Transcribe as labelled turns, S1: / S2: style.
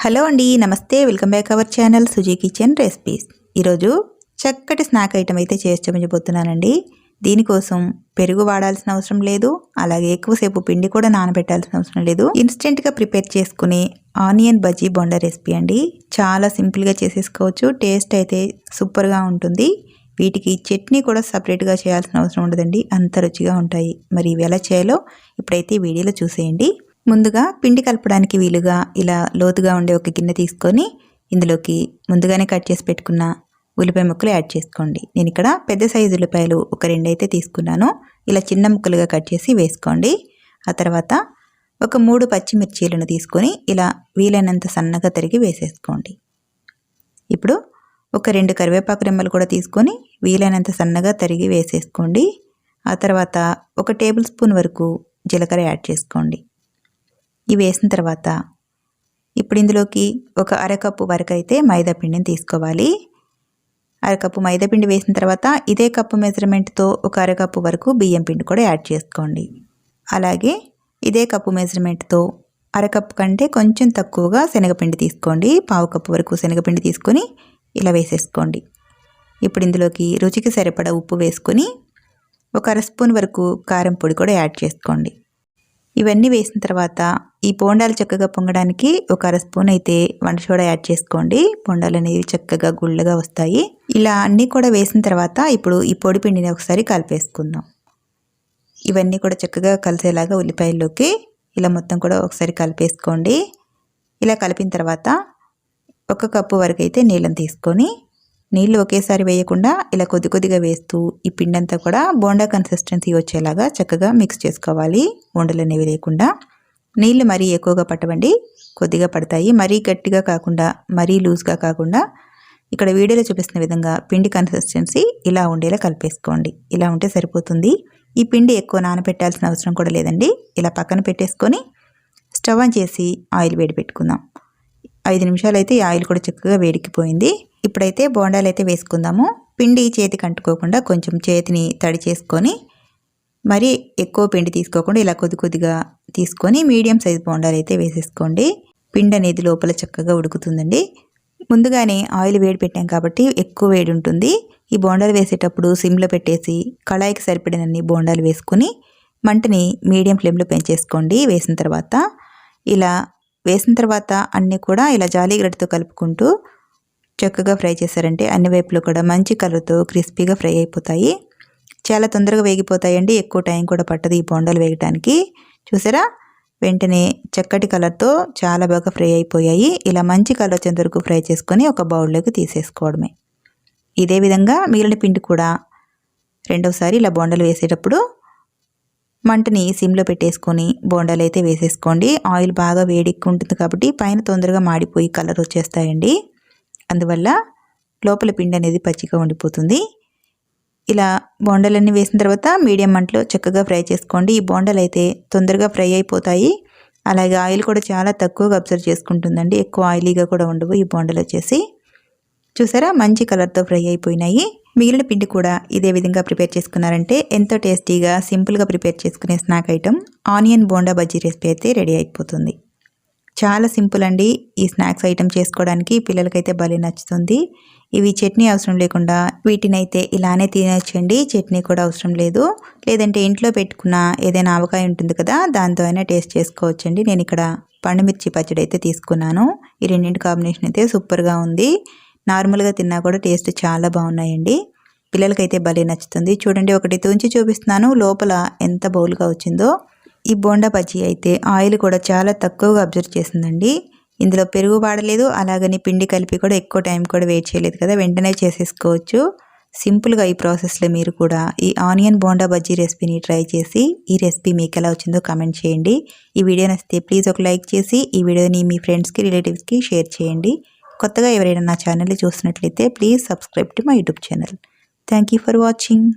S1: Hello అండి, నమస్తే. Welcome back our channel Suji kitchen recipes. ఈరోజు చక్కటి స్నాక్ ఐటమ్ అయితే చేసి చూపించబోతున్నానండి. దీనికోసం పెరుగు వాడాల్సిన అవసరం లేదు, అలాగే ఎక్కువసేపు పిండి కూడా నానబెట్టాల్సిన అవసరం లేదు. ఇన్స్టెంట్గా ప్రిపేర్ చేసుకునే ఆనియన్ బజ్జీ బొండా రెసిపీ అండి. చాలా సింపుల్గా చేసేసుకోవచ్చు. టేస్ట్ అయితే సూపర్గా ఉంటుంది. వీటికి చట్నీ కూడా సపరేట్గా చేయాల్సిన అవసరం ఉండదండి, అంత రుచిగా ఉంటాయి. మరి ఇవి ఎలా చేయాలో ఇప్పుడైతే వీడియోలో చూసేయండి. ముందుగా పిండి కలపడానికి వీలుగా ఇలా లోతుగా ఉండే ఒక గిన్నె తీసుకొని ఇందులోకి ముందుగానే కట్ చేసి పెట్టుకున్న ఉల్లిపాయ ముక్కలు యాడ్ చేసుకోండి. నేను ఇక్కడ పెద్ద సైజు ఉల్లిపాయలు ఒక 2 అయితే తీసుకున్నాను. ఇలా చిన్న ముక్కలుగా కట్ చేసి వేసుకోండి. ఆ తర్వాత ఒక 3 పచ్చిమిర్చీలను తీసుకొని ఇలా వీలైనంత సన్నగా తరిగి వేసేసుకోండి. ఇప్పుడు ఒక 2 కరివేపాకు రెమ్మలు కూడా తీసుకొని వీలైనంత సన్నగా తరిగి వేసేసుకోండి. ఆ తర్వాత ఒక టేబుల్ స్పూన్ వరకు జీలకర్ర యాడ్ చేసుకోండి. ఇవి వేసిన తర్వాత ఇప్పుడు ఇందులోకి ఒక అరకప్పు వరకు అయితే మైదా పిండిని తీసుకోవాలి. అరకప్పు మైదా పిండి వేసిన తర్వాత ఇదే కప్పు మెజర్మెంట్తో ఒక అరకప్పు వరకు బియ్యం పిండి కూడా యాడ్ చేసుకోండి. అలాగే ఇదే కప్పు మెజర్మెంట్తో అరకప్పు కంటే కొంచెం తక్కువగా శనగపిండి తీసుకోండి. పావు కప్పు వరకు శనగపిండి తీసుకొని ఇలా వేసేసుకోండి. ఇప్పుడు ఇందులోకి రుచికి సరిపడా ఉప్పు వేసుకొని ఒక అర స్పూన్ వరకు కారం పొడి కూడా యాడ్ చేసుకోండి. ఇవన్నీ వేసిన తర్వాత ఈ బోండాలు చక్కగా పొంగడానికి ఒక అర స్పూన్ అయితే వంట సోడా యాడ్ చేసుకోండి. బోండాలు అనేవి చక్కగా గుళ్ళగా వస్తాయి. ఇలా అన్నీ కూడా వేసిన తర్వాత ఇప్పుడు ఈ పొడి పిండిని ఒకసారి కలిపేసుకుందాం. ఇవన్నీ కూడా చక్కగా కలిసేలాగా ఉల్లిపాయల్లోకి ఇలా మొత్తం కూడా ఒకసారి కలిపేసుకోండి. ఇలా కలిపిన తర్వాత 1 కప్పు వరకు అయితే నీళ్ళని తీసుకొని నీళ్ళు ఒకేసారి వేయకుండా ఇలా కొద్ది కొద్దిగా వేస్తూ ఈ పిండి అంతా కూడా బోండా కన్సిస్టెన్సీ వచ్చేలాగా చక్కగా మిక్స్ చేసుకోవాలి. ఉండలు అనేవి లేకుండా. నీళ్ళు మరీ ఎక్కువగా పట్టవండి, కొద్దిగా పడతాయి. మరీ గట్టిగా కాకుండా మరీ లూజ్గా కాకుండా ఇక్కడ వీడియోలో చూపిస్తున్న విధంగా పిండి కన్సిస్టెన్సీ ఇలా ఉండేలా కలిపేసుకోండి. ఇలా ఉంటే సరిపోతుంది. ఈ పిండి ఎక్కువ నానబెట్టాల్సిన అవసరం కూడా లేదండి. ఇలా పక్కన పెట్టేసుకొని స్టవ్ ఆన్ చేసి ఆయిల్ వేడి పెట్టుకుందాం. 5 నిమిషాలు అయితే ఈ ఆయిల్ కూడా చక్కగా వేడికిపోయింది. ఇప్పుడైతే బోండాలు అయితే వేసుకుందాము. పిండి చేతికి అంటుకోకుండా కొంచెం చేతిని తడి చేసుకొని మరీ ఎక్కువ పిండి తీసుకోకుండా ఇలా కొద్ది కొద్దిగా తీసుకొని మీడియం సైజ్ బోండాలు అయితే వేసేసుకోండి. పిండి అనేది లోపల చక్కగా ఉడుకుతుందండి. ముందుగానే ఆయిల్ వేడి పెట్టాం కాబట్టి ఎక్కువ వేడి ఉంటుంది. ఈ బోండాలు వేసేటప్పుడు సిమ్లో పెట్టేసి కళాయికి సరిపడినన్ని బోండాలు వేసుకొని మంటని మీడియం ఫ్లేమ్లో పెంచేసుకోండి. వేసిన తర్వాత అన్నీ కూడా ఇలా జాలీ గరిటెతో కలుపుకుంటూ చక్కగా ఫ్రై చేశారంటే అన్ని వైపులు కూడా మంచి కలర్తో క్రిస్పీగా ఫ్రై అయిపోతాయి. చాలా తొందరగా వేగిపోతాయండి, ఎక్కువ టైం కూడా పట్టదు ఈ బోండాలు వేగటానికి. చూసారా, వెంటనే చక్కటి కలర్తో చాలా బాగా ఫ్రై అయిపోయాయి. ఇలా మంచి కలర్ వచ్చేంత వరకు ఫ్రై చేసుకొని ఒక బౌల్లోకి తీసేసుకోవడమే. ఇదే విధంగా మిగిలిన పిండి కూడా రెండోసారి ఇలా బోండాలు వేసేటప్పుడు మంటని సిమ్లో పెట్టేసుకొని బోండాలు అయితే వేసేసుకోండి. ఆయిల్ బాగా వేడికి ఉంటుంది కాబట్టి పైన తొందరగా మాడిపోయి కలర్ వచ్చేస్తాయండి. అందువల్ల లోపల పిండి అనేది పచ్చిగా ఉండిపోతుంది. ఇలా బోండాలన్నీ వేసిన తర్వాత మీడియం మంటలో చక్కగా ఫ్రై చేసుకోండి. ఈ బోండాలు అయితే తొందరగా ఫ్రై అయిపోతాయి. అలాగే ఆయిల్ కూడా చాలా తక్కువగా అబ్జర్వ్ చేసుకుంటుందండి, ఎక్కువ ఆయిలీగా కూడా ఉండవు ఈ బోండాలు వచ్చేసి. చూసారా, మంచి కలర్తో ఫ్రై అయిపోయినాయి. మిగిలిన పిండి కూడా ఇదే విధంగా ప్రిపేర్ చేసుకున్నారంటే ఎంతో టేస్టీగా సింపుల్గా ప్రిపేర్ చేసుకునే snack item onion bonda bajji recipe అయితే రెడీ అయిపోతుంది. చాలా సింపుల్ అండి. ఈ స్నాక్స్ ఐటమ్ చేసుకోవడానికి పిల్లలకైతే భలే నచ్చుతుంది. ఇవి చట్నీ అవసరం లేకుండా వీటినైతే ఇలానే తినొచ్చండి, చట్నీ కూడా అవసరం లేదు. లేదంటే ఇంట్లో పెట్టుకున్న ఏదైనా ఆవకాయ ఉంటుంది కదా, దాంతో అయినా టేస్ట్ చేసుకోవచ్చండి. నేను ఇక్కడ పండుమిర్చి పచ్చడి అయితే తీసుకున్నాను. ఈ రెండింటి కాంబినేషన్ అయితే సూపర్గా ఉంది. నార్మల్గా తిన్నా కూడా టేస్ట్ చాలా బాగున్నాయండి. పిల్లలకైతే భలే నచ్చుతుంది. చూడండి, ఒకటి తుంచి చూపిస్తున్నాను, లోపల ఎంత బౌల్గా వచ్చిందో. ఈ బోండా బజ్జీ అయితే ఆయిల్ కూడా చాలా తక్కువగా అబ్జర్వ్ చేసిందండి. ఇందులో పెరుగు వాడలేదు, అలాగని పిండి కలిపి కూడా ఎక్కువ టైం కూడా వెయిట్ చేయలేదు కదా, వెంటనే చేసేసుకోవచ్చు. సింపుల్గా ఈ ప్రాసెస్లో మీరు కూడా ఈ ఆనియన్ బోండా బజ్జీ రెసిపీని ట్రై చేసి ఈ రెసిపీ మీకు ఎలా వచ్చిందో కామెంట్ చేయండి. ఈ వీడియో నచ్చితే ప్లీజ్ ఒక లైక్ చేసి ఈ వీడియోని మీ ఫ్రెండ్స్కి, రిలేటివ్స్కి షేర్ చేయండి. కొత్తగా ఎవరైనా నా ఛానల్ని చూసినట్లయితే please subscribe to my YouTube channel. Thank you for watching.